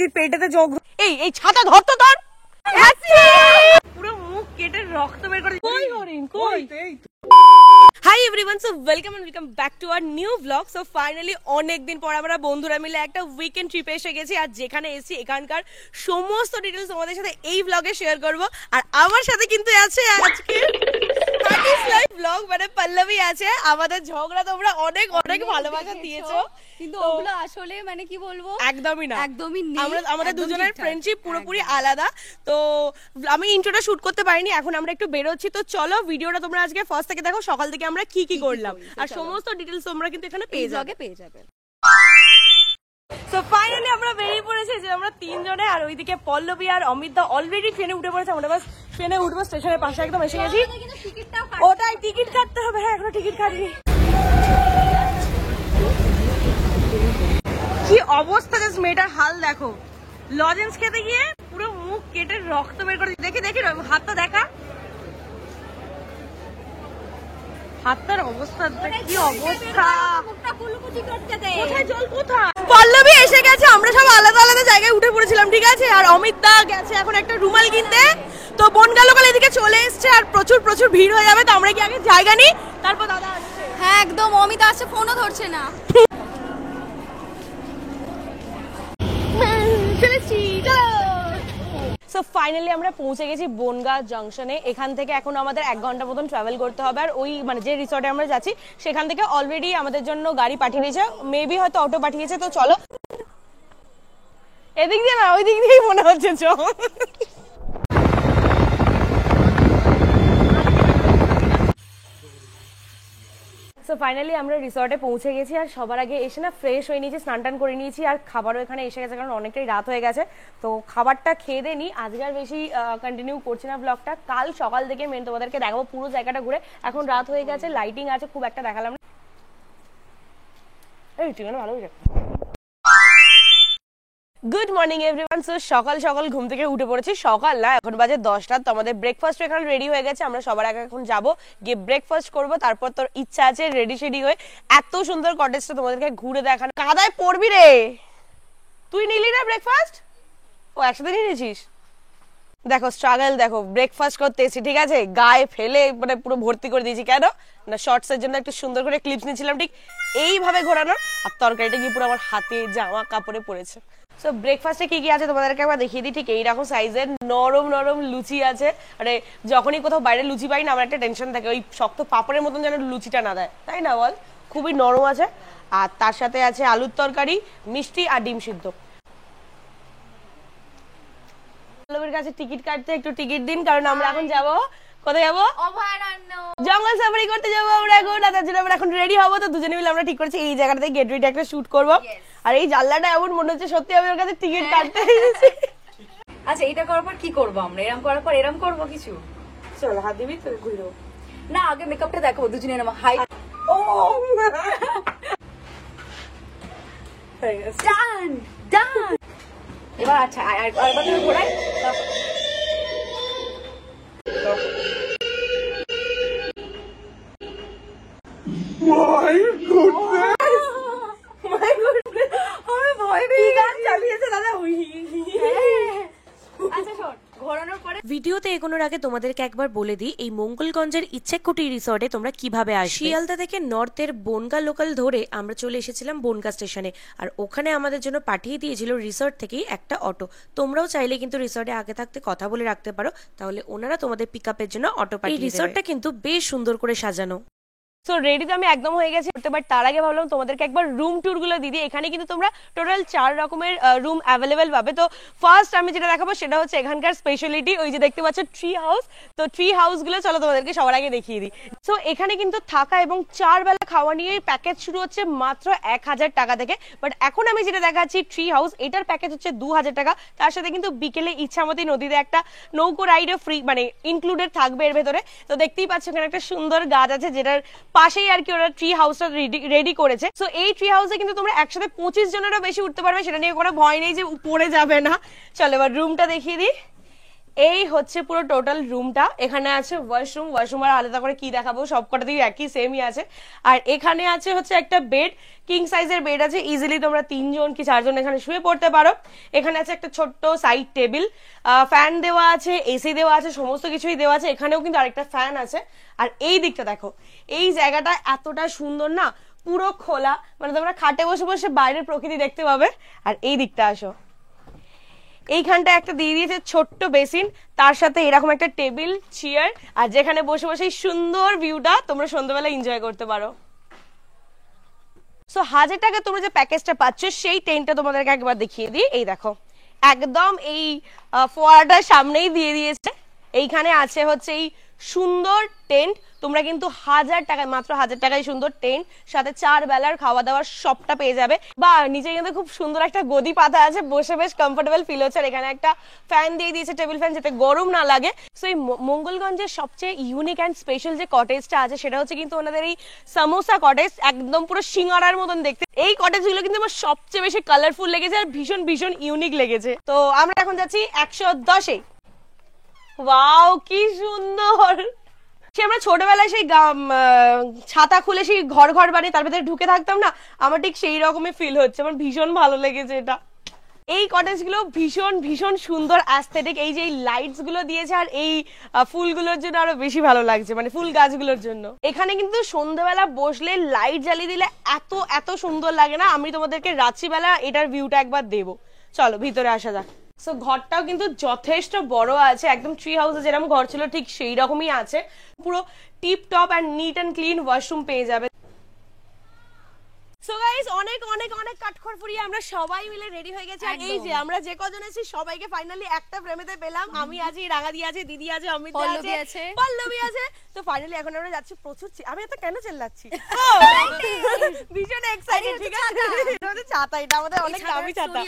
দিদির পেটেতে যোগ। এই ছাতা ধরতো তোর, পুরো মুখ কেটে রক্ত বের করে। কই হরিণ কই? Hi everyone, so welcome and welcome back to our new blog. So finally অনেকদিন পর আমরা বন্ধুরা মিলে একটা উইকেন্ড ট্রিপে এসে গেছি। আর যেখানে এসেছি এখানকার সমস্ত ডিটেলস তোমাদের সাথে এই ব্লগে শেয়ার করব। আর আমার সাথে কিন্তু আছে আজকে ব্লগ মানে পল্লবী আছে। আমাদের ঝগড়া তোমরা অনেক অনেক ভালোবাসা দিয়েছো, কিন্তু ওগুলো আসলে মানে কি বলবো একদমই না, একদমই আমাদের দুজনের ফ্রেন্ডশিপ পুরোপুরি আলাদা। তো আমি ইন্ট্রোটা শুট করতে পারিনি, এখন আমরা একটু বেরোচ্ছি। তো চলো ভিডিওটা তোমরা আজকে ফার্স্ট থেকে দেখো, সকাল থেকে আমরা কি কি করলাম আর সমস্ত ডিটেলস তোমরা কিন্তু এখানে পেয়ে যাবে। সো ফাইনালি আমরা বেরিয়ে পড়েছি যে আমরা তিনজনে, আর ওইদিকে পল্লবী আর অমিত দা অলরেডি ট্রেনে উঠে পড়েছে। আমরা বাস ট্রেনে উঠবো, স্টেশনের পাশে একদম এসে গেছি। ওটাই টিকিট কাটতে হবে। হ্যাঁ এখনো টিকিট কাটিনি। কি অবস্থা, জাস্ট মেয়েটার হাল দেখো। লজেন্স খেতে গিয়ে পুরো মুখ কেটে রক্ত বের করে। দেখি দেখি হাতটা দেখা, হাতটার অবস্থা কি অবস্থা। কোথায় জল কোথায়? পল্লবী এসে গেছে, আমরা সব আলাদা আলাদা জায়গায় উঠে পড়েছিলাম, ঠিক আছে। আর অমিত দা গেছে এখন একটা রুমাল কিনতে। তো বনগা লোকাল এদিকে চলে এসছে আর প্রচুর প্রচুর ভিড় হয়ে যাবে। তো আমরা কি আগে জায়গা নিই, তারপর দাদা আসছে। হ্যাঁ একদম, অমিত আসছে, ফোনও ধরছে না। সো ফাইনালি আমরা পৌঁছে গেছি বনগা জংশনে। এখান থেকে এখন আমাদের 1 ঘন্টা মতন ট্রাভেল করতে হবে। আর ওই মানে যে রিসর্টে আমরা যাচ্ছি সেখান থেকে অলরেডি আমাদের জন্য গাড়ি পাঠিয়ে দিয়েছে, মেবি হয়তো অটো পাঠিয়েছে। তো চলো, এদিক দিয়ে না ওই দিক দিয়েই মনে হচ্ছে। চল সো ফাইনালি আমরা রিসর্টে পৌঁছে গেছি। আর সবার আগে এসে না ফ্রেশ হয়ে নিয়েছি, স্নান টান করে নিয়েছি। আর খাবারও এখানে এসে গেছে, কারণ অনেকটাই রাত হয়ে গেছে। তো খাবারটা খেয়ে দেনি, আজকে আর বেশি কন্টিনিউ করছি না ব্লগটা। কাল সকাল থেকে মেন তোমাদেরকে দেখাবো পুরো জায়গাটা ঘুরে। এখন রাত হয়ে গেছে, লাইটিং আছে, খুব একটা দেখালাম না। এই ঠিকানা ভালো হয়েছে। Good morning everyone. সো সকাল সকাল ঘুম থেকে উঠে পড়েছি। সকাল না, এখন বাজে 10টা। তো আমাদের ব্রেকফাস্ট এখানে রেডি হয়ে গেছে। আমরা সবার আগে এখন যাবো, গিয়ে ব্রেকফাস্ট করবো। তারপর তোর ইচ্ছা আছে রেডি শেডি হয়ে এত সুন্দর কটেজটা তোমাদেরকে ঘুরে দেখানো। কাদায় পড়বি রে, তুই নিলি না ব্রেকফাস্ট? ও একসাথে নিয়ে নিয়েছিস। দেখো স্ট্রাগল দেখো, ব্রেকফাস্ট করতে এসেছি, ঠিক আছে, গায়ে ফেলে মানে পুরো ভর্তি করে দিয়েছি। কেন না, শর্টস এর জন্য একটু সুন্দর করে ক্লিপস নিয়েছিলাম, ঠিক এইভাবে ঘোরানোর। আর তরকারিটা গিয়ে পুরো আমার হাতে জামা কাপড়ে পড়েছে। সো ব্রেকফাস্টে কি কি আছে তোমাদেরকে একবার দেখিয়ে দিই। ঠিক এইরকম সাইজের নরম নরম লুচি আছে। মানে যখনই কোথাও বাইরে লুচি পাই না, আমার একটা টেনশন থাকে ওই শক্ত পাপড়ের মতন যেন লুচিটা না দেয়, তাই না বল। খুবই নরম আছে। আর তার সাথে আছে আলুর তরকারি, মিষ্টি আর ডিম সিদ্ধ। পল্লবীর কাছে টিকিট কাটতে, একটু টিকিট দিন, কারণ আমরা এখন যাবো কোথায় যাবো, অভয়ারণ্য, জঙ্গল সাফারি করতে যাবো আমরা এখন। তার জন্য আমরা এখন রেডি হবো। তো দুজনে মিলে আমরা ঠিক করেছি এই জায়গাটাতে গেট রেডি একটা শুট করবো। আর এই জানলাটা এমন মনে হচ্ছে সত্যি আমি ওর কাছে টিকিট কাটতে এসেছি। আচ্ছা এটা করার পর কি করবো আমরা? এরম করার পর এরম করবো কিছু? চল হাত দিবি, তো ঘুরো না, আগে মেকআপটা দেখাবো দুজনে এরম হাই। ও ডান ডান। এবার আচ্ছা আরেকবার তুমি ঘোরাই। ভিডিওতে এগোনোর আগে তোমাদেরকে একবার বলে দিই এই মঙ্গলগঞ্জের ইচ্ছেকুটি রিসর্টে তোমরা কিভাবে আসবে। শিয়ালদা থেকে নর্থের বনগা লোকাল ধরে আমরা চলে এসেছিলাম বনগা স্টেশনে। আর ওখানে আমাদের জন্য পাঠিয়ে দিয়েছিল রিসর্ট থেকেই একটা অটো। তোমরাও চাইলে কিন্তু রিসর্টে আগে থাকতে কথা বলে রাখতে পারো, তাহলে ওনারা তোমাদের পিক আপের জন্য অটো পাঠিয়ে দেবে। এই রিসর্টটা কিন্তু বেশ সুন্দর করে সাজানো। সো রেডি তো আমি একদম হয়ে গেছি, বাট তার আগে ভাবলাম তোমাদেরকে একবার রুম ট্যুর গুলো দিদি। এখানে কিন্তু তোমরা টোটাল 4 রকমের রুম অ্যাভেলেবেল পাবে। তো ফার্স্ট আমি যেটা দেখাবো সেটা হচ্ছে এখানকার স্পেশালিটি, ওই যে দেখতে পাচ্ছ ট্রি হাউস। তো ট্রি হাউস গুলো চলো তোমাদেরকে সবার আগে দেখিয়ে দিই। সো এখানে কিন্তু থাকা এবং 4 বেলা খাওয়া নিয়ে প্যাকেজ শুরু হচ্ছে মাত্র 1000 টাকা থেকে। বাট এখন আমি যেটা দেখাচ্ছি ট্রি হাউস, এটার প্যাকেজ হচ্ছে 2000 টাকা। তার সাথে কিন্তু বিকেলে ইচ্ছামতি নদীতে একটা নৌকো রাইডও ফ্রি মানে ইনক্লুডেড থাকবে এর ভেতরে। তো দেখতেই পাচ্ছ এখানে একটা সুন্দর গাছ আছে, যেটার পাশেই আর কি ওরা ট্রি হাউসটা রেডি করেছে। সো এই ট্রি হাউসে কিন্তু তোমরা একসাথে 25 জনেরও বেশি উঠতে পারবে, সেটা নিয়ে কোনো ভয় নেই যে পড়ে যাবে না। চলো এবার রুমটা দেখিয়ে দিই। এই হচ্ছে পুরো টোটাল রুমটা। এখানে আছে ওয়াশরুম, ওয়াশরুম আর আলাদা করে কি দেখাবো, সবকটাতেই একই সেমই আছে। আর এখানে আছে হচ্ছে একটা বেড, কিং সাইজের বেড আছে, ইজিলি তোমরা 3 জন কি 4 জন এখানে শুয়ে পড়তে পারো। এখানে আছে একটা ছোট্ট সাইড টেবিল, ফ্যান দেওয়া আছে, এসি দেওয়া আছে, সমস্ত কিছুই দেওয়া আছে। এখানেও কিন্তু আরেকটা ফ্যান আছে। আর এই দিকটা দেখো, এই জায়গাটা এতটা সুন্দর না, পুরো খোলা, মানে তোমরা খাটে বসে বসে বাইরের প্রকৃতি দেখতে পাবে। আর এই দিকটা আসো, এইখানটা একটা দিয়ে দিয়েছে ছোট্ট বেসিন, তার সাথে এরকম একটা টেবিল চেয়ার, আর যেখানে বসে বসে এই সুন্দর ভিউটা তোমরা সন্ধ্যাবেলা এনজয় করতে পারো। সো 1000 টাকা তোমরা যে প্যাকেজটা পাচ্ছ সেই টেন্টটা তোমাদেরকে একবার দেখিয়ে দিই। এই দেখো, একদম এই ফোয়ারাটার সামনেই দিয়ে দিয়েছে। এইখানে আছে হচ্ছে এই সুন্দর টেন্ট, তোমরা কিন্তু 1000 টাকায়, মাত্র 1000 টাকায় সুন্দর টেন্ট, সাথে 4 বেলার খাওয়া দাওয়ার সবটা পেয়ে যাবে। বা নিচে কিন্তু খুব সুন্দর একটা গদি পাতা আছে, বসে বেশ কমফোর্টেবল ফিল হচ্ছে। আর এখানে একটা ফ্যান দিয়ে দিয়েছে, টেবিল ফ্যান, যাতে গরম না লাগে। সো এই মঙ্গলগঞ্জের সবচেয়ে ইউনিক অ্যান্ড স্পেশাল যে কটেজটা আছে সেটা হচ্ছে কিন্তু ওনাদের এই সামোসা কটেজ, একদম পুরো সিঙ্গারার মতন দেখতে। এই কটেজগুলো কিন্তু আমার সবচেয়ে বেশি কালারফুল লেগেছে আর ভীষণ ভীষণ ইউনিক লেগেছে। তো আমরা এখন যাচ্ছি 110-এ। ওয়াও কি সুন্দর! সে আমরা ছোটবেলায় সেই ছাতা খুলে সেই ঘর ঘর বানিয়ে তার ভেতরে ঢুকে থাকতাম না, আমার ঠিক সেই রকমই ফিল হচ্ছে। আমার ভীষণ ভালো লেগেছে এটা। এই কটেজগুলো ভীষণ ভীষণ সুন্দর অ্যাস্থেটিক, এই যে লাইটস গুলো দিয়েছে আর এই ফুলগুলোর জন্য আরো বেশি ভালো লাগছে, মানে ফুল গাছগুলোর জন্য। এখানে কিন্তু সন্ধ্যাবেলা বসলে লাইট জ্বালিয়ে দিলে এত এত সুন্দর লাগে না। আমি তোমাদেরকে রাত্রিবেলা এটার ভিউটা একবার দেবো, চলো ভিতরে আসা যাক। সো ঘরটাও কিন্তু যথেষ্ট বড় আছে, একদম ট্রি হাউসে যেরকম ঘর ছিল ঠিক সেই রকমই আছে। পুরো tip top and neat and clean washroom পেয়ে যাবে। সো গাইস, অনেক অনেক অনেক কাঠখড় ফুরিয়ে আমরা সবাই মিলে রেডি হয়ে গেছি। আর এই যে আমরা যে কজন আছি সবাইকে ফাইনালি একটা ফ্রেমেতে পেলাম। আমি আছি, রাঙাদি আছে, দিদি আছে, অমিতা আছে, পল্লবী আছে। তো ফাইনালি এখন আমরা যাচ্ছি প্রচুর। আমি এত কেন চেল্লাচ্ছি? ভীষণ এক্সাইটেড। ঠিক আছে, আমাদের ছাতা, এটা আমাদের অনেক দামি ছাতা।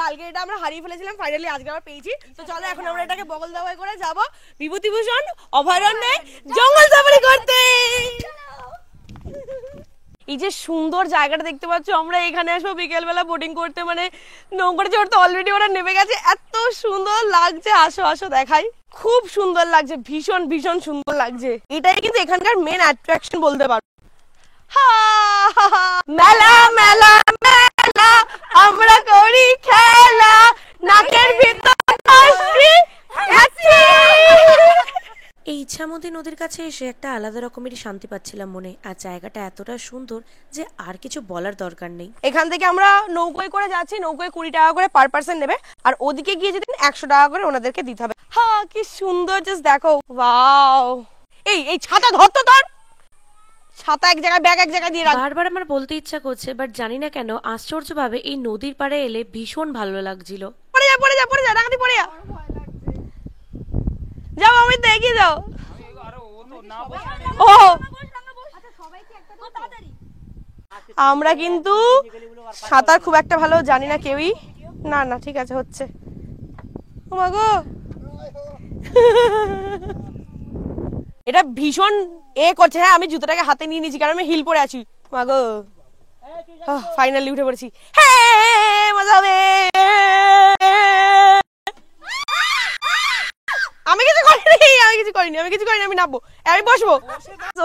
কালকে এটা আমরা হারিয়ে ফেলেছিলাম, ফাইনালি আজকে আমরা পেয়েছি। তো চলো এখন আমরা এটাকে বগল দাওয়াই করে যাব বিভূতিভূষণ অভয়ারণ্যে জঙ্গল সাফারি করতে। এই যে সুন্দর জায়গাটা দেখতে পাচ্ছ, আমরা এখানে আসবো বিকেল বেলা বোটিং করতে, মানে নৌকাটা চড়তে অলরেডি ওরা নেমে গেছে। এত সুন্দর লাগছে, আসো আসো দেখাই। খুব সুন্দর লাগছে, ভীষণ ভীষণ সুন্দর লাগছে। এটাই কিন্তু এখানকার মেন অ্যাট্রাকশন বলতে পারো। মেলা মেলা মেলা আমরা করি খেলা, নাকের ভিতর এই ইচ্ছামতি নদীর কাছে এসে একটা আলাদা রকমেরই শান্তি পাচ্ছিলাম মনে। আর জায়গাটা এতটা সুন্দর যে আর কিছু বলার দরকার নেই। এখান থেকে আমরা নৌকোয় করে যাচ্ছি, নৌকোয় 20 টাকা করে পার পার্সন নেবে, আর ওদিকে গিয়ে যেদিন 100 টাকা করে ওনাদেরকে দিতে হবে। হ্যাঁ কি সুন্দর, জাস্ট দেখো। ওয়াও! এই ছাতা ধরতো, তোর ছাতা এক জায়গায়, ব্যাগ এক জায়গায় দিয়ে রাখ। বারবার আমার বলতে ইচ্ছা করছে, বাট জানি না কেন আশ্চর্যভাবে এই নদীর পাড়ে এলে ভীষণ ভালো লাগছিল। পড়ে যা পড়ে যা পড়ে যা, রাখাতি পড়ে যা। যাও আমি দেখি, যাও। ও আমরা কিন্তু সাঁতার খুব একটা ভালো জানি না কেউই। না না ঠিক আছে, হচ্ছে। ও মা গো, এটা ভীষণ করছে। হ্যাঁ আমি জুতোটাকে হাতে নিয়ে নিয়েছি কারণ আমি হিল পরে আছি। মা গো, ফাইনালি উঠে পড়েছি। হ্যাঁ মজা হবে। আমি কিছু করিনি, আমি নামবো, আমি বসবো।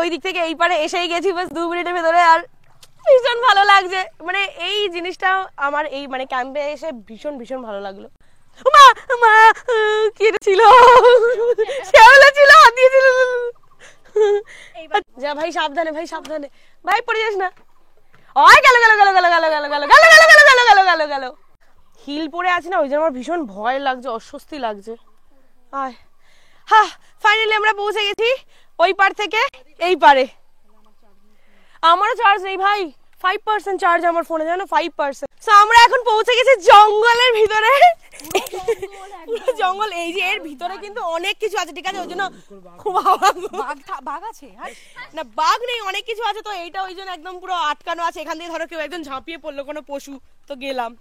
ওই দিক থেকে এই পারে এসেই গেছি বাস 2 মিনিটের ভেতরে। আর ভীষণ ভালো লাগছে, মানে এই জিনিসটা আমার এই মানে ক্যাম্পে এসে ভীষণ ভীষণ ভালো লাগলো। মা মা কি এটা ছিল? শ্যাওলা ছিল, হাত দিয়েছিল। যা ভাই সাবধানে, ভাই সাবধানে, ভাই পড়ে যাস না। ওই গেল গেল গেল গেল গেল গেল গেল গেল গেল গেল গেল গেল গেল। হিল পরে আছি না, ওই জন্য আমার ভীষণ ভয় লাগছে, অস্বস্তি লাগছে। আয় হ্যাঁ, ফাইনালি আমরা পৌঁছে গেছি ওই পার থেকে এই পারে। আমারও চার্জ নেই ভাই, 5% চার্জ আমার ফোনে, জানো 5%। সো আমরা এখন পৌঁছে গেছি জঙ্গলের ভিতরে। পুরো জঙ্গল, এই যে এর ভিতরে কিন্তু অনেক কিছু আছে, ঠিক আছে? ওই জন্য বাঘ আছে না, বাঘ নেই, অনেক কিছু আছে। তো এইটা ওই জন্য একদম পুরো আটকানো আছে। এখান থেকে ধরো কেউ একজন ঝাঁপিয়ে পড়লো, কোনো পশু, তো গেলাম।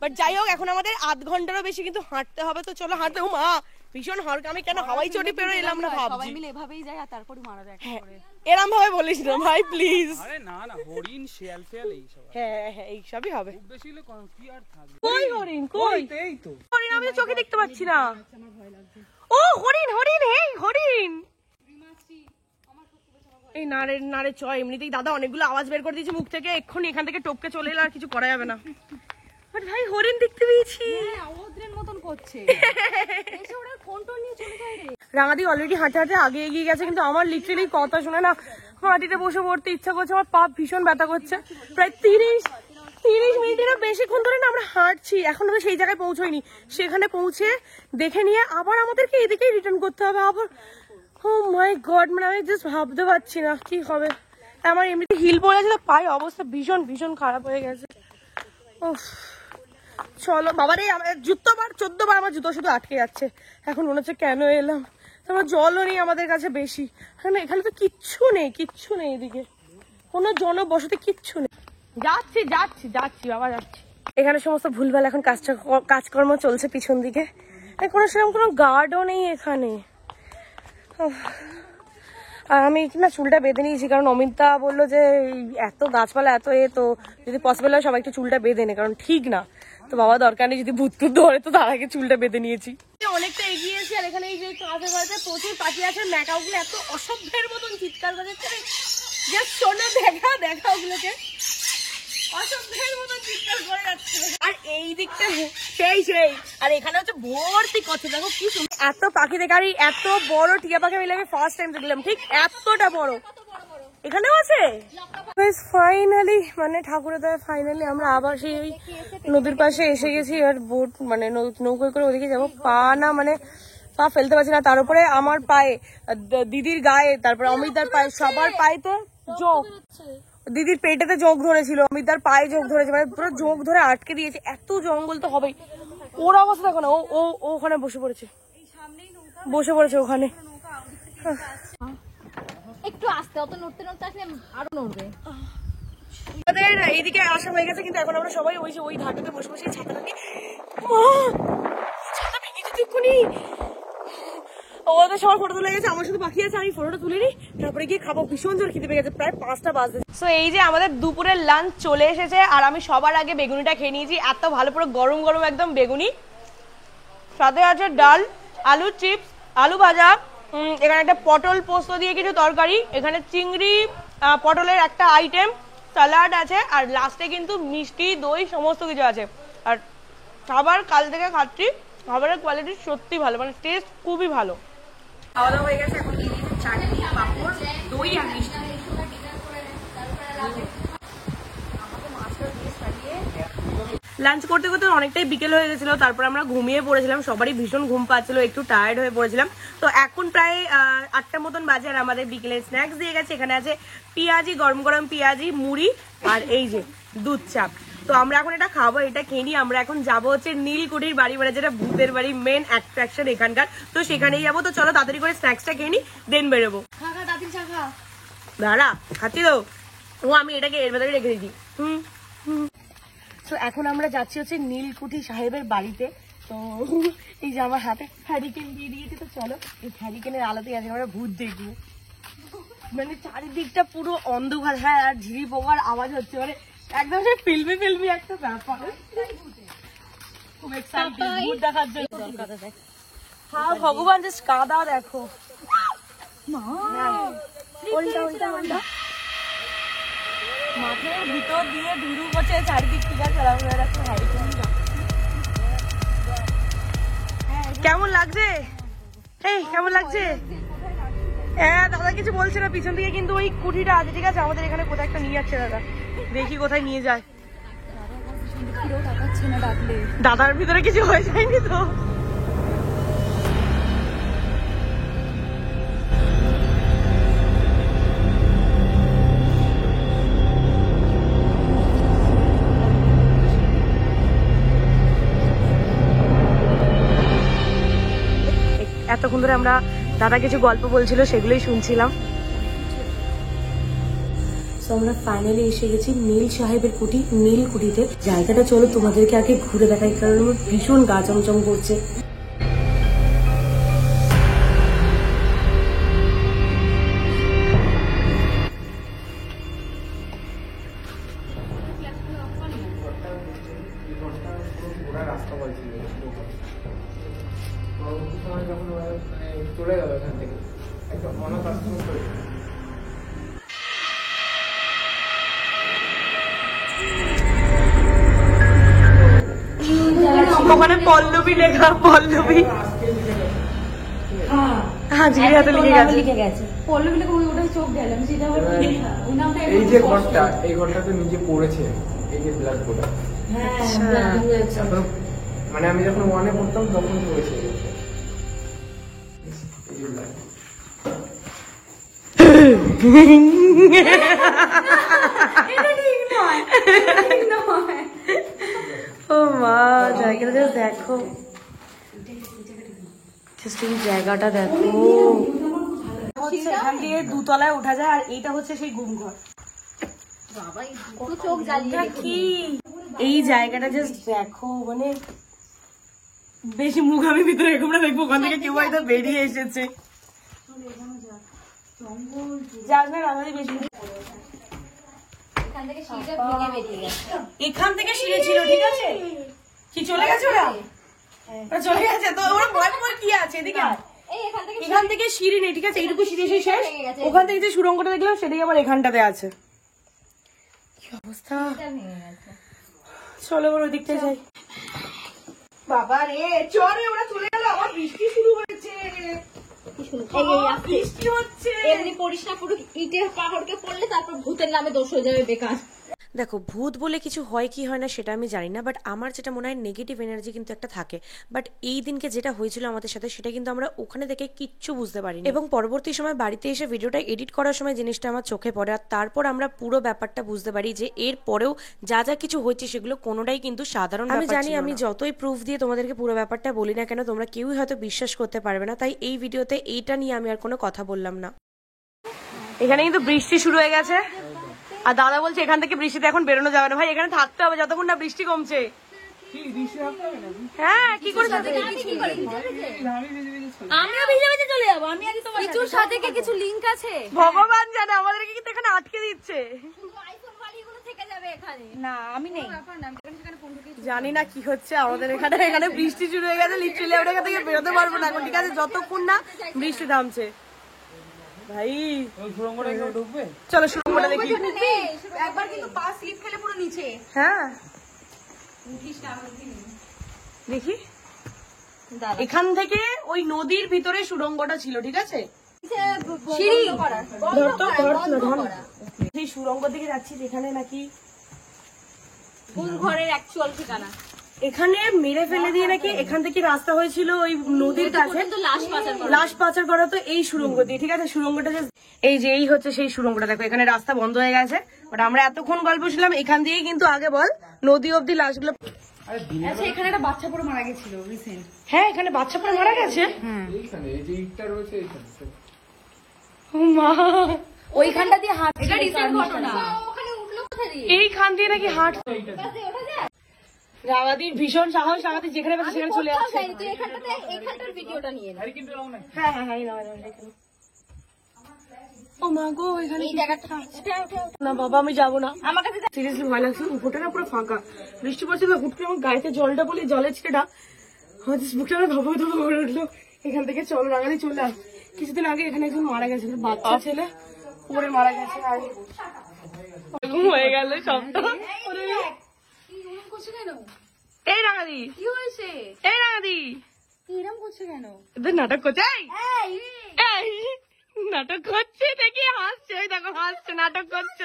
বাট যাই হোক, এখন আমাদের 8 ঘন্টারও বেশি কিন্তু হাঁটতে হবে। তো চলো হাঁটতে। মা ভীষণ হড়কা, আমি কেন হাওয়াই চটি পেরো এলাম না ভাবছি। সবাই মিলে এভাবেই যায় আর তারপরই মারা যায়। এরম ভাবে বলিস না ভাই প্লিজ। আরে না না, হরিণ শিয়াল ফিয়াল এই সব। হ্যাঁ হ্যাঁ এই সবই হবে। বেশি হলে কি আর থাকবে? কই হরিণ? কই? এই হরিণ আমি তো চোখে দেখতে পাচ্ছি না। ও হরিণ হরিণ, এই হরিণ, এই নারে নারে চ। এমনিতেই দাদা অনেকগুলো আওয়াজ বের করে দিয়েছে মুখ থেকে, এক্ষুনি এখান থেকে টপকে চলে এলো, আর কিছু করা যাবে না। বাট ভাই হরিণ দেখতে পেয়েছি, মতন করছে। রাঙাদি অলরেডি হাঁটতে হাঁটতে আগে এগিয়ে গেছে, কিন্তু আমার লিটারেলি কথা শুনে না মাটিতে বসে পড়তে ইচ্ছা করছে, আমার পা ভীষণ ব্যথা করছে। প্রায় 30 মিনিটেরও বেশিক্ষণ ধরে না আমরা হাঁটছি, এখন তো সেই জায়গায় পৌঁছইনি। সেখানে পৌঁছে দেখে নিয়ে আবার আমাদেরকে এদিকেই রিটার্ন করতে হবে আবার। ও মাই গড, মানে আমি জাস্ট ভাবতে পারছি না কি হবে। আমার এমনিতে হিল পড়েছিল, পায়ে অবস্থা ভীষণ ভীষণ খারাপ হয়ে গেছে। উফ, চলো বাবারে, 14 বার আমার জুতো শুধু আটকে যাচ্ছে। এখন মনে হচ্ছে কেন এলাম, তোমার জলও নেই আমাদের কাছে বেশি। হ্যাঁ, এখানে তো কিচ্ছু নেই এদিকে, কোনো জনবসতি কিচ্ছু নেই। যাচ্ছি বাবা, যাচ্ছি। এখানে সমস্ত ভুলভাল এখন কাজকর্ম চলছে পিছন দিকে, কোনো সেরকম কোনো গার্ডও নেই এখানে। আর আমি না চুলটা বেঁধে নিয়েছি, কারণ অমিতা বললো যে এত গাছপালা এত তো যদি পসিবল হয় সবাই একটু চুলটা বেঁধে নে, কারণ ঠিক না। তো বাবা দরকার নেই, যদি ভূত ধরে তো তার আগে চুলটা বেঁধে নিয়েছি। অনেকটা এগিয়েছি, আর এখানে এই যে কাঁচের বাড়িতে প্রচুর পাখি আছে। ম্যাকাওগুলো এত অসভ্যের মতন চিৎকার করছে, শোনো দেখা ওগুলোকে অসভ্যের মতন চিৎকার করে যাচ্ছে। আর এই দিকটা সেই আর এখানে হচ্ছে ভর্তি কথা, দেখো কি এত পাখি দেখে। আর এত বড় টিয়া পাখি মিলে আমি ফার্স্ট টাইম দেখলাম, ঠিক এতটা বড় এখানেও আছে। ফাইনালি মানে ঠাকুরের দয়া ফাইনালি আমরা আবার সেই ওই নদীর পাশে এসে গেছি। আর বোট মানে নৌকোয় করে ওদিকে যাবো, পা ফেলতে পারছি না। তার উপরে আমার পায়ে, দিদির গায়ে, তারপরে অমিতার পায়ে, সবার পায়েতে যোগ। দিদির পেটেতে যোগ ধরেছিল, অমিতার পায়ে যোগ ধরেছে, মানে পুরো যোগ ধরে আটকে দিয়েছে। এত জঙ্গল তো হবেই। ওর অবস্থা দেখো না, ও ওখানে বসে পড়েছে ওখানে। একটু আস্তে, অত নড়তে আসলে আরো নড়বে। আমাদের এইদিকে আসা হয়ে গেছে, কিন্তু এখন আমরা সবাই ওই ধারটাতে বসে বসে ছাতাটা নিয়ে, ছাতা ভেঙে যেতে এক্ষুনি। ওদের সবার ফটো তুলে গেছে, আমার শুধু বাকি আছে আমি ফটোটা তুলে নিই, তারপরে গিয়ে খাবো। ভীষণ জোর খিদে পেয়ে গেছে, প্রায় 5টা বাজে। সো এই যে আমাদের দুপুরের লাঞ্চ চলে এসেছে, আর আমি সবার আগে বেগুনিটা খেয়ে নিয়েছি। এত ভালো, পুরো গরম গরম একদম বেগুনি, সাথে আছে ডাল, আলু চিপস, আলু ভাজা, এখানে একটা পটল পোস্ত দিয়ে কিছু তরকারি, এখানে চিংড়ি পটলের একটা আইটেম, স্যালাড আছে, আর লাস্টে কিন্তু মিষ্টি দই সমস্ত কিছু আছে। আর খাবার কাল থেকে খাচ্ছি, খাবারের কোয়ালিটি সত্যি ভালো, মানে টেস্ট খুবই ভালো। খাওয়া দাওয়া হয়ে গেছে, এখন চাটনি, পাঁপড়, দই আর মিষ্টি। লাঞ্চ করতে করতে অনেকটাই বিকেল হয়ে গেছিল, তারপর আমরা ঘুমিয়ে পড়েছিলাম। সবারই ভীষণ ঘুম পাচ্ছিল, একটু টায়ার্ড হয়ে পড়েছিলাম। তো এখন প্রায় 8টার মতন বাজে, আর আমাদের বিকেলের স্ন্যাক্স দিয়ে গেছে। এখানে আছে পেঁয়াজি, গরম গরম পেঁয়াজি, মুড়ি, আর এই যে দুধ চাপ। তো আমরা এখন এটা খাবো, এটা খেয়ে নিই। আমরা এখন যাবো হচ্ছে নীলকুঠির বাড়ি, মানে যেটা ভূতের বাড়ি, মেন অ্যাট্রাকশন এখানকার। তো সেখানেই যাবো। তো চলো তাড়াতাড়ি করে স্ন্যাক্সটা খেয়ে নিই, দেন বেরোবো। দাঁড়া, খাচ্ছি তো। আমি এটাকে এর ভেতরে রেখে দিচ্ছি। তো এখন আমরা যাচ্ছি হচ্ছে নীলকুঠি সাহেবের বাড়িতে। তো এই যে আমার হাতে হ্যারিকেন দিয়ে দিয়েছে, তো চলো এই হ্যারিকেনের আলোতে আজকে আমরা ভূত দেখবো। মানে চারিদিকটা পুরো অন্ধকার, হ্যাঁ, আর ঝিরি পোকার আওয়াজ হচ্ছে, মানে একদম সে ফিল্মি একটা ব্যাপার। খুব এক্সাইটেড ভূত দেখার জন্য। হ্যাঁ ভগবান, জাস্ট কাদা দেখো, মাথার ভিতর দিয়ে ধুরু করছে চারিদিক থেকে। কেমন লাগছে? কেমন লাগছে? হ্যাঁ, দাদা কিছু বলছে না পিছন থেকে, কিন্তু ওই কুঠিটা আছে, ঠিক আছে, আমাদের এখানে কোথায় একটা নিয়ে যাচ্ছে দাদা। দেখি কোথায় নিয়ে যায়। দাদার ভিতরে কিছু হয়ে যায়নি তো? এতক্ষণ ধরে আমরা দাদা কিছু গল্প বলছিল, সেগুলোই শুনছিলাম। আমরা ফাইনালি এসে গেছি নীল সাহেবের কুঠি, নীলকুঠিতে। জায়গাটা চলো তোমাদেরকে আগে ঘুরে দেখাই, কারণ আমার ভীষণ গা চমচম করছে। রাস্তা অনাথ আশ্রম করে। ওখানে পল্লবী লেখা, পল্লবী হাজির হাতে লিখে গেছে। পল্লবী লেখা ওটাই চোখ গেল, আমি সেটা আবার ওই নামটা এই যে ঘরটা, এই ঘরটা তো নিজে পড়েছে, এই যে ব্লাড ফোটা। মানে আমি যখন 1-এ পড়তাম তখন পড়েছে। এই যে blood। ও মা, জায়গাটা দেখো, এই জায়গাটা দেখো। এখান দিয়ে দুতলায় ওঠা যায়, আর এইটা হচ্ছে সেই গুম ঘর। চোখ জ্বালিয়ে কি এই জায়গাটা জাস্ট দেখো, মানে বেশি মুখ আমি ভিতরে এরকম না দেখবো, ওখান থেকে কেউ হয়তো বেরিয়ে এসেছে। যাস না আমাদের বেশি। এখান থেকে সিঁড়িটা ভেঙে বেরিয়ে গেছে। এখান থেকে সিঁড়ি ছিল, ঠিক আছে? কি চলে গেছে ওরা? ওরা চলে গেছে তো, ওরা ভয় ভয় কি আছে? এদিকে আয়। এই এখান থেকে সিঁড়ি নেই, ঠিক আছে? এইটুকু সিঁড়ি এসে শেষ। ওখান থেকে যে সুড়ঙ্গটা দেখলাম সেটাই আমার এখানটাতে আছে। কি অবস্থা, ভেঙে গেছে। চলো এবার ওই দিকটা যাই। বাবা রে, চলে ওরা চলে গেল, আবার বৃষ্টি শুরু হয়েছে। বৃষ্টি হচ্ছে। এমনি পড়িস না, পুরো ইটের পাহাড়কে পড়লে তারপর ভূতের নামে দোষ হয়ে যাবে বেকার। দেখো, ভূত বলে কিছু হয় কি হয় না সেটা আমি জানি না, বাট আমার যেটা মনে হয় নেগেটিভ এনার্জি কিন্তু একটা থাকে। বাট এই দিনকে যেটা হয়েছিল আমাদের সাথে সেটা কিন্তু আমরা ওখানে থেকে কিচ্ছু বুঝতে পারিনি, এবং পরবর্তী সময় বাড়িতে এসে ভিডিওটা এডিট করার সময় জিনিসটা আমার চোখে পড়ে, আর তারপর আমরা পুরো ব্যাপারটা বুঝতে পারি যে এর পরেও যা যা কিছু হয়েছে সেগুলো কোনোটাই কিন্তু সাধারণ ব্যাপার ছিল না। আমি জানি আমি যতই প্রুফ দিয়ে তোমাদেরকে পুরো ব্যাপারটা বলি না কেন, তোমরা কেউই হয়তো বিশ্বাস করতে পারবে না, তাই এই ভিডিওতে এইটা নিয়ে আমি আর কোনো কথা বললাম না। এখানে কিন্তু বৃষ্টি শুরু হয়ে গেছে, আর দাদা বলছে এখান থেকে বৃষ্টিতে এখন বেরোনো যাবে না। ভাই এখানে থাকতে হবে যতক্ষণ না বৃষ্টি কমছে। হ্যাঁ, কি করে আমরা ভিজে ভিজে চলে যাবো। আমি আগে তোমার কিছুর সাথে কি কিছু লিংক আছে? ভগবান জানে, আমাদেরকে কিন্তু এখানে আটকে দিচ্ছে। আইফোন বাড়িগুলো থেকে যাবে এখানে। না, আমি নেই। জানি না কি হচ্ছে আমাদের এখানে। এখানে বৃষ্টি শুরু হয়ে গেছে, লিটারালি আমরা এখান থেকে বেরোতে পারবো না এখন, ঠিক আছে? যতক্ষণ না বৃষ্টি থামছে। ভাই চলো সুড়ঙ্গটা দেখি। একবার কিন্তু পা স্লিপ খেলে পুরো নিচে। হ্যাঁ দেখি, এখান থেকে ওই নদীর ভিতরে সুড়ঙ্গটা ছিল, ঠিক আছে? সিঁড়ি সেই সুড়ঙ্গ দিকে যাচ্ছি যেখানে নাকি কোন ঘরের অ্যাকচুয়াল ঠিকানা। এখানে মেরে ফেলে দিয়ে নাকি এখান থেকে রাস্তা হয়েছিল ওই নদীর কাছে লাশ পাচার করা, তো এই সুড়ঙ্গ দিয়ে, ঠিক আছে? সুড়ঙ্গটা এই যে এই হচ্ছে সেই সুড়ঙ্গটা। দেখো এখানে রাস্তা বন্ধ হয়ে গেছে, বাট আমরা এতক্ষণ গল্প ছিলাম এখান দিয়েই কিন্তু আগে বল নদী অব্দি লাশগুলো। আচ্ছা, এখানে একটা বাচ্চা পড়ে মারা গেছিল রিসেন্ট। হ্যাঁ, এখানে বাচ্চা পড়ে মারা গেছে। এইখানে এই যে ইটটা রয়েছে এইখানে। ও মা, ওইখানটা দিয়ে হাঁট, এটা রিসেন্ট ঘটনা। ওখানে উঠলো কোথা দিয়ে? এইখান দিয়ে নাকি হাট। রাগাদির ভীষণ সাহস, রাগাদি যেখানে পাচ্ছে সেখানে চলে যাচ্ছে। তুই এখানটার ভিডিওটা নিয়ে নে। হ্যাঁ হ্যাঁ হ্যাঁ, ও মা গো, এখানে এই জায়গাটা না বাবা, আমি যাবো না। আমার কাছে সিরিয়াসলি ভয় লাগছে। উপরটা না পুরো ফাঁকা, বৃষ্টি পড়ছে তো, হুট করে আমার গাড়িতে জলটা বলে জলের ছিটাটা হয়তো বুকটা ধপা ধপা করে উঠলো। এখান থেকে চলো রাগাদি চলে আস। কিছুদিন আগে এখানে একজন মারা গেছে, বাচ্চা ছেলে পড়ে মারা গেছে, আর হয়ে গেল সবটা। এই রাগাদি কি হয়েছে? এই রাগাদি এরকম করছে কেন? এদের নাটক করছে। এই নাটক করছে দেখি হাসছে, ওই দেখো হাসছে, নাটক করছে।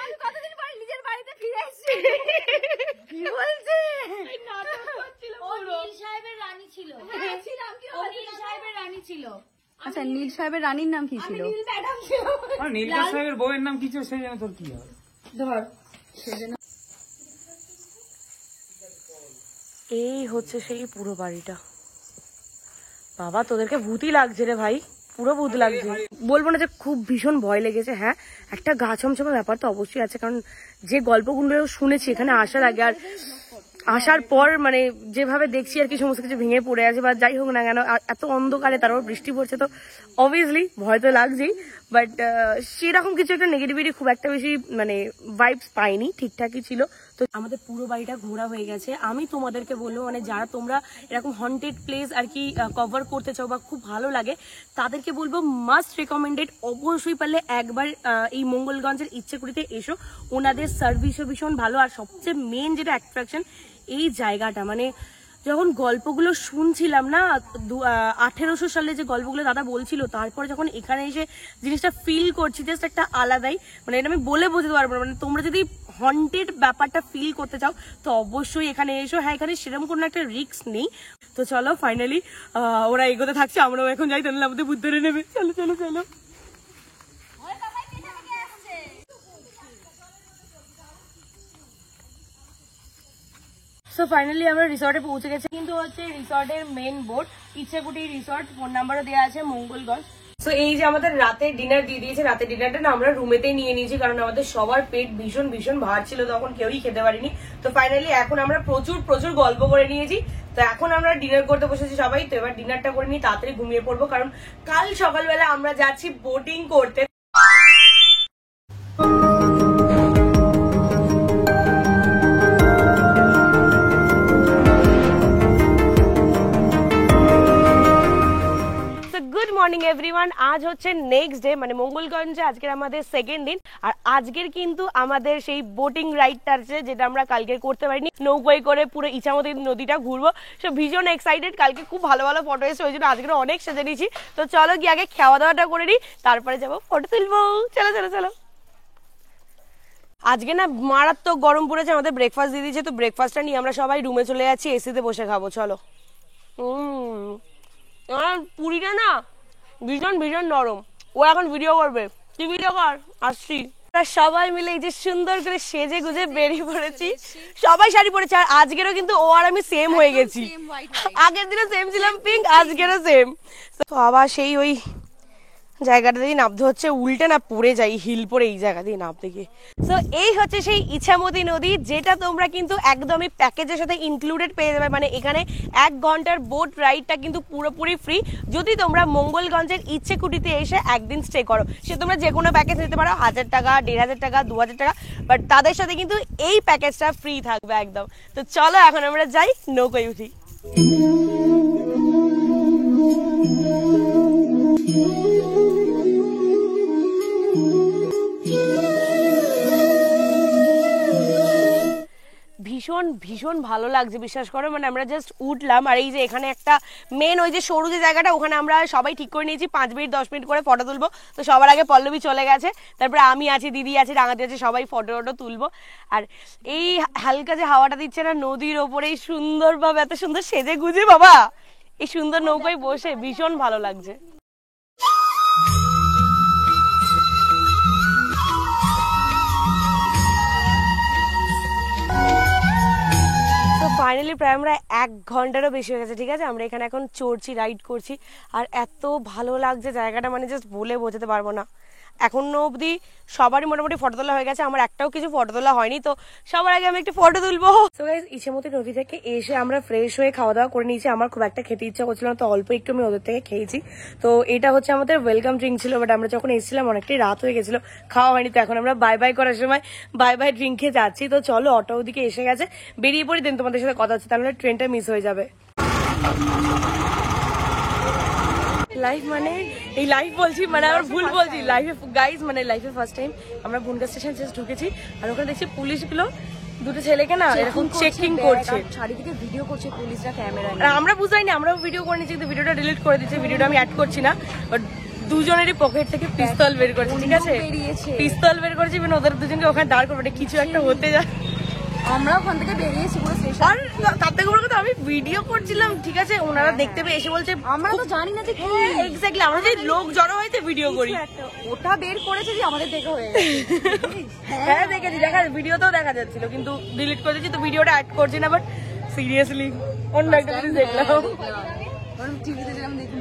আমি কতদিন পরে নিজের বাড়িতে ফিরে এসেছি। কি বলছে? নাটক করছিল। ও নীল সাহেবের রানী ছিল। হ্যাঁ, ছিলাম। কি ও নীল সাহেবের রানী ছিল। আচ্ছা, নীল সাহেবের রানীর নাম কি ছিল? নীল ম্যাডাম ছিল। নীলকা সাহেবের বউয়ের নাম কি ছিল সেই জন্য তোর কি হবে? ধর, এই হচ্ছে সেই পুরো বাড়িটা। বাবা তোদেরকে ভূতই লাগছে রে ভাই, পুরো ভূত লাগছে। বলবো না যে খুব ভীষণ ভয় লেগেছে, হ্যাঁ একটা গা ছমছমে ব্যাপার তো অবশ্যই আছে, কারণ যে গল্পগুলো শুনেছি এখানে আসার আগে আর আসার পর, মানে যেভাবে দেখছি আর কি সমস্ত কিছু ভেঙে পড়ে আছে, বা যাই হোক না কেন এত অন্ধকারে তারপর বৃষ্টি পড়ছে, তো অবভিয়াসলি ভয় তো লাগছেই। বাট সেরকম কিছু একটা নেগেটিভিটি খুব একটা বেশি মানে ভাইবস পাইনি, ঠিকঠাকই ছিল। তো আমাদের পুরো বাড়িটা ঘোরা হয়ে গেছে। আমি তোমাদেরকে বলবো মানে যারা তোমরা এরকম হন্টেড প্লেস আর কি কভার করতে চাও বা খুব ভালো লাগে তাদেরকে বলবো মাস্ট রেকমেন্ডেড, অবশ্যই পারলে একবার এই মঙ্গলগঞ্জের ইচ্ছেকুড়িতে এসো। ওনাদের সার্ভিসও ভীষণ ভালো, আর সবচেয়ে মেন যেটা অ্যাট্রাকশন এই জায়গাটা, মানে যখন গল্পগুলো শুনছিলাম না 1800 সালে যে গল্পগুলো দাদা বলছিল, তারপর যখন এখানে এসে জিনিসটা ফিল করছি জাস্ট একটা আলাদাই, মানে এটা আমি বলে বোঝাতে পারবো না। মানে তোমরা যদি হন্টেড ব্যাপারটা ফিল করতে চাও তো অবশ্যই এখানে এসো। হ্যাঁ, এখানে সেরকম কোনো একটা রিস্ক নেই। তো চলো ফাইনালি ওরা এগোতে থাকছে, আমরাও এখন যাই, তাহলে আমাদের বুদ্ধ ধরে নেবে। চলো চলো চলো। সো ফাইনালি আমরা রিসর্টে পৌঁছে গেছি, কিন্তু হচ্ছে রিসর্টের মেন বোর্ড ইচ্ছেকুটি রিসর্ট, ফোন নাম্বারও দেওয়া আছে মঙ্গলগঞ্জ। তো এই যে আমাদের রাতে ডিনার দিয়ে দিয়েছে, রাতে ডিনারটা না আমরা রুমেতেই নিয়ে নিয়েছি, কারণ আমাদের সবার পেট ভীষণ ভীষণ ভার ছিল, তখন কেউই খেতে পারিনি। তো ফাইনালি এখন আমরা প্রচুর প্রচুর গল্প করে নিয়েছি। তো এখন আমরা ডিনার করতে বসেছি সবাই। তো এবার ডিনারটা করে নিয়ে তাড়াতাড়ি ঘুমিয়ে পড়বো, কারণ কাল সকালবেলা আমরা যাচ্ছি বোটিং করতে। গুড মর্নিং এভরিওয়ান, আজ হচ্ছে নেক্সট ডে, মানে মঙ্গলগঞ্জে আজকের আমাদের সেকেন্ড দিন। আর আজকের কিন্তু আমাদের সেই বোটিং রাইডটা আছে যেটা আমরা কালকে করতে পারিনি, নৌকোয় করে পুরো ইছামতি নদীটা ঘুরবো। সো ভীষণ এক্সাইটেড, কালকে খুব ভালো ভালো ফটো এসেছে, ওই জন্য আজকে অনেক সেজে নিয়েছি। তো চলো গিয়ে আগে খাওয়া দাওয়াটা করে নিই, তারপরে যাবো ফটো তুলবো। চলো চলো চলো। আজকে না মারাত্মক গরম পড়েছে, আমাদের ব্রেকফাস্ট দিয়ে দিয়েছে। তো ব্রেকফাস্টটা নিয়ে আমরা সবাই রুমে চলে যাচ্ছি, এসিতে বসে খাবো। চলো। পুরিটা না ভীষণ ভীষণ নরম। ও এখন ভিডিও করবে, কি ভিডিও কর, আসছি। সবাই মিলে এই যে সুন্দর করে সেজে গুজে বেরিয়ে পড়েছি, সবাই শাড়ি পরেছে। আর আজকেরও কিন্তু ও আর আমি সেম হয়ে গেছি, আগের দিনও সেম ছিলাম পিঙ্ক, আজকেরও সেম। তো আবার সেই ওই জায়গাটা দিয়ে নামতে হচ্ছে, উল্টে না পড়ে যাই হিল পরে এই জায়গা দিয়ে নামতে গিয়ে। তো এই হচ্ছে সেই ইছামতি নদী, যেটা তোমরা কিন্তু একদমই প্যাকেজের সাথে ইনক্লুডেড পেয়ে যাবে। মানে এখানে 1 ঘন্টার বোট রাইডটা কিন্তু পুরোপুরি ফ্রি, যদি তোমরা মঙ্গলগঞ্জের ইচ্ছেকুটিতে এসে একদিন স্টে করো। সে তোমরা যে কোনো প্যাকেজ নিতে পারো, 1000 টাকা, 1500 টাকা, 2000 টাকা, বাট তাদের সাথে কিন্তু এই প্যাকেজটা ফ্রি থাকবে একদম। তো চলো এখন আমরা যাই, নৌকোয় উঠি। ভীষণ ভীষণ ভালো লাগছে, বিশ্বাস করো। মানে আমরা জাস্ট উঠলাম, আর এই যে এখানে একটা মেন ওই যে সরু যে জায়গাটা, ওখানে আমরা সবাই ঠিক করে নিয়েছি 5 মিনিট 10 মিনিট করে ফটো তুলবো। তো সবার আগে পল্লবী চলে গেছে, তারপরে আমি আছি, দিদি আছে, রাঙাতি আছে, সবাই ফটো ফটো তুলবো। আর এই হালকা যে হাওয়াটা দিচ্ছে না নদীর ওপরে, এই সুন্দরভাবে এত সুন্দর সেজে গুজে বাবা এই সুন্দর নৌকায় বসে ভীষণ ভালো লাগছে। ফাইনালি প্রায় আমরা 1 ঘন্টারও বেশি হয়ে গেছে, ঠিক আছে, আমরা এখানে এখন চড়ছি, রাইড করছি। আর এত ভালো লাগছে জায়গাটা, মানে জাস্ট বলে বোঝাতে পারবো না। এখনো অবধি সবারই মোটামুটি ফটো তোলা হয়ে গেছে, আমার একটাও কিছু ফটো তোলা হয়নি। তো সবার আগে আমি একটু ফটো তুলবো। তো গাইস, ইছামতি নদী থেকে এসে আমরা ফ্রেশ হয়ে খাওয়া দাওয়া করে নিয়েছি। আমার খুব একটা খেতে ইচ্ছা করছিল না, তো অল্প একটু আমি ওদের থেকে খেয়েছি। তো এটা হচ্ছে আমাদের ওয়েলকাম ড্রিঙ্ক ছিল, বাট আমরা যখন এসেছিলাম অনেকটাই রাত হয়ে গেছিল, খাওয়া হয়নি। তো এখন আমরা বাই বাই করার সময় বাই বাই ড্রিঙ্ক খেয়ে যাচ্ছি। তো চলো, অটো ওদিকে এসে গেছে, বেরিয়ে পড়ি, দেন তোমাদের সাথে কথা হচ্ছে, তাহলে ট্রেনটা মিস হয়ে যাবে। লাইফ মানে এই লাইফ বলছি, মানে আমার ভুল বলছি, লাইফে গাইজ মানে লাইফে ফার্স্ট টাইম আমরা বনগাঁ স্টেশন জাস্ট ঢুকেছি, আর ওখানে দেখছি পুলিশগুলো দুটো ছেলেকে না এরকম চেকিং করছে, চারিদিকে ভিডিও করছে পুলিশরা ক্যামেরা। আর আমরা বুঝাইনি, আমরাও ভিডিও করে নিচ্ছি, কিন্তু ভিডিওটা ডিলিট করে দিচ্ছি, ভিডিওটা আমি অ্যাড করছি না। বাট দুজনেরই পকেট থেকে পিস্তল বের করেছে, ঠিক আছে, পিস্তল বের করেছে, মানে ওদের দুজনকে ওখানে দাঁড় করবে, কিছু একটা হতে যায়। আমরা ওখান থেকে বেরিয়েছি পুরো স্টেশন, আর তার থেকে বড় কথা আমি ভিডিও করছিলাম, ঠিক আছে, ওনারা দেখতে পেয়ে এসে বলছে, আমরা তো জানি না যে কি এক্স্যাক্টলি, আমরা যে লোক জড়ো হয়েছে ভিডিও করি, ওটা বের করেছে যে আমাদের দেখে হয়ে গেছে। হ্যাঁ দেখেছি, দেখা ভিডিওতেও দেখা যাচ্ছিল, কিন্তু ডিলিট করে দিয়েছি, তো ভিডিওটা অ্যাড করছি না। বাট সিরিয়াসলি অন্য একটা জিনিস দেখলাম, টিভিতে যেরকম দেখি,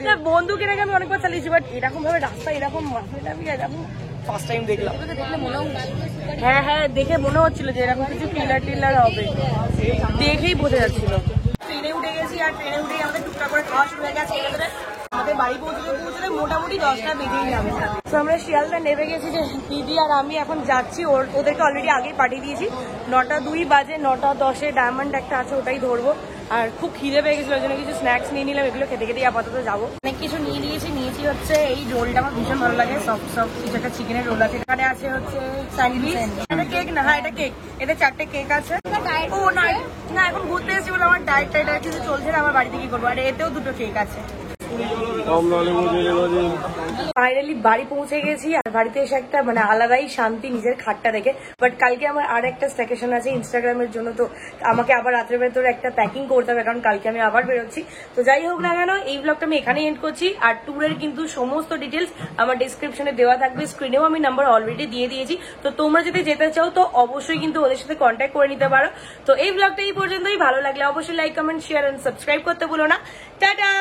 না বন্দুকের আগে আমি অনেকবার চালিয়েছি, বাট এরকম ভাবে রাস্তায় এরকম মাথাটা আমি এরকম ফার্স্ট টাইম দেখলাম। দেখলে মনে হচ্ছে, হ্যাঁ হ্যাঁ, দেখে মনে হচ্ছিল যে এরকম কিছু কিলার টিলার হবে, দেখেই বোঝা যাচ্ছিল। ট্রেনে উঠে গেছি, আর ট্রেনে উঠেই আমাদের টুকটাক করে খাওয়া শুরু হয়ে গেছে। আমাদের রাতে বাড়ি পৌঁছতে মোটামুটি 10টা বেজেই যাবে। তো আমরা শিয়ালদা নেমে গেছি, যে দিদি আর আমি এখন যাচ্ছি, ওদেরকে অলরেডি আগেই পাঠিয়ে দিয়েছি। 9:02 বাজে, 9:10 ডায়মন্ড একটা আছে, ওটাই ধরবো। আর খুব খিদে পেয়ে গেছিল, ওই জন্য কিছু স্ন্যাক্স নিয়ে নিলাম, এগুলো খেতে খেতে আপাতত যাবো। অনেক কিছু নিয়েছি হচ্ছে এই রোলটা আমার ভীষণ ভালো লাগে, সফট কিছু একটা চিকেনের রোল আছে, এখানে আছে হচ্ছে স্যান্ডউইচ, এটা কেক না, হ্যাঁ এটা কেক, এতে 4টে কেক আছে। ও না না, এখন ঘুরতে এসেছি বলে আমার ডায়েট কিছু চলছে না, আমার বাড়িতে কি করবো। আর এতেও 2টো কেক আছে। ফাইনালি বাড়ি পৌঁছে গেছি, আর বাড়িতে এসে একটা মানে আলাদাই শান্তি নিজের খাটটা দেখে। বাট কালকে আমার আর একটা স্টেকেশন আছে ইনস্টাগ্রামের জন্য, তো আমাকে আবার রাত্রের ভেতরে একটা প্যাকিং করতে হবে, কারণ কালকে আমি আবার বেরোচ্ছি। তো যাই হোক না কেন, এই ব্লগটা আমি এখানেই এন্ড করছি। আর ট্যুরের কিন্তু সমস্ত ডিটেলস আমার ডিসক্রিপশনে দেওয়া থাকবে, স্ক্রিনেও আমি নাম্বার অলরেডি দিয়ে দিয়েছি। তো তোমরা যদি যেতে চাও তো অবশ্যই কিন্তু ওদের সাথে কন্ট্যাক্ট করে নিতে পারো। তো এই ব্লগটা এই পর্যন্তই, ভালো লাগলে অবশ্যই like, comment, share and subscribe করতে ভুলো না। টাটা।